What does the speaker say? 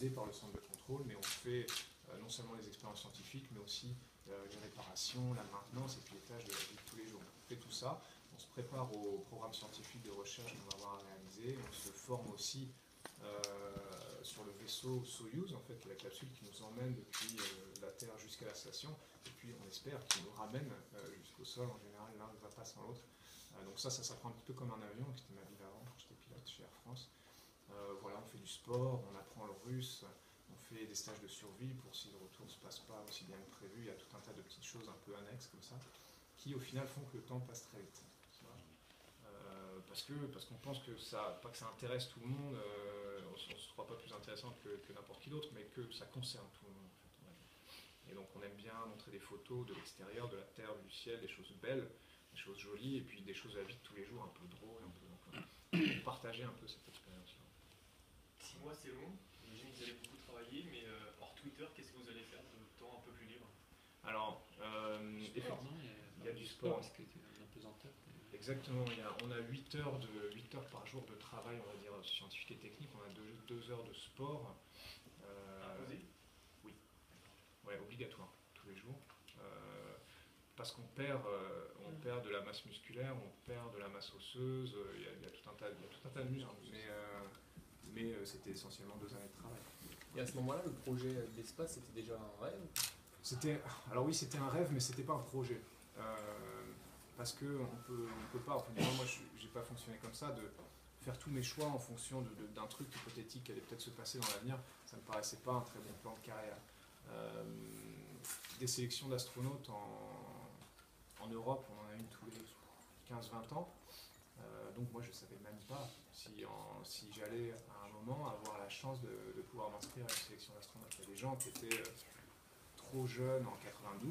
réalisé par le centre de contrôle, mais on fait non seulement les expériences scientifiques, mais aussi les réparations, la maintenance et puis les tâches de la vie de tous les jours. On fait tout ça, on se prépare au programme scientifique de recherche qu'on va avoir à réaliser, on se forme aussi sur le vaisseau Soyouz, en fait, la capsule qui nous emmène depuis la Terre jusqu'à la station, et puis on espère qu'il nous ramène jusqu'au sol. En général, l'un ne va pas sans l'autre. Donc ça s'apprend un petit peu comme un avion, c'était ma vie d'avant quand j'étais pilote chez Air France. Voilà, on fait du sport, on apprend le russe, on fait des stages de survie pour si le retour ne se passe pas aussi bien que prévu. Il y a tout un tas de petites choses un peu annexes comme ça, qui au final font que le temps passe très vite. Parce qu'on pense que ça, pas que ça intéresse tout le monde, on ne se croit pas plus intéressant que n'importe qui d'autre, mais que ça concerne tout le monde en fait, on va dire. Et donc on aime bien montrer des photos de l'extérieur, de la terre, du ciel, des choses belles, des choses jolies, et puis des choses de la vie de tous les jours, un peu drôles, donc, partager un peu cette expérience-là. 6 mois c'est long, j'imagine que vous allez beaucoup travailler, mais hors Twitter, qu'est-ce que vous allez faire de votre temps un peu plus libre? Alors, Sport, non il y a du sport. Ce qui était apesanteur. Exactement, on a 8 heures par jour de travail, on va dire, scientifique et technique, on a 2 heures de sport. Imposé? Oui, ouais, obligatoire, tous les jours. Parce qu'on perd de la masse musculaire, on perd de la masse osseuse, il y a tout un tas de muscles, mais c'était essentiellement 2 années de travail. Et à ce moment-là, le projet de l'espace, c'était déjà un rêve? Alors oui, c'était un rêve, mais c'était pas un projet. Parce qu'on peut pas, enfin, moi j'ai pas fonctionné comme ça, de faire tous mes choix en fonction d'un truc hypothétique qui allait peut-être se passer dans l'avenir, ça me paraissait pas un très bon plan de carrière. Des sélections d'astronautes en Europe, on en a une tous les 15-20 ans. Donc moi je ne savais même pas si j'allais à un moment avoir la chance de pouvoir m'inscrire à une sélection d'astronautes. Il y a des gens qui étaient trop jeunes en 92,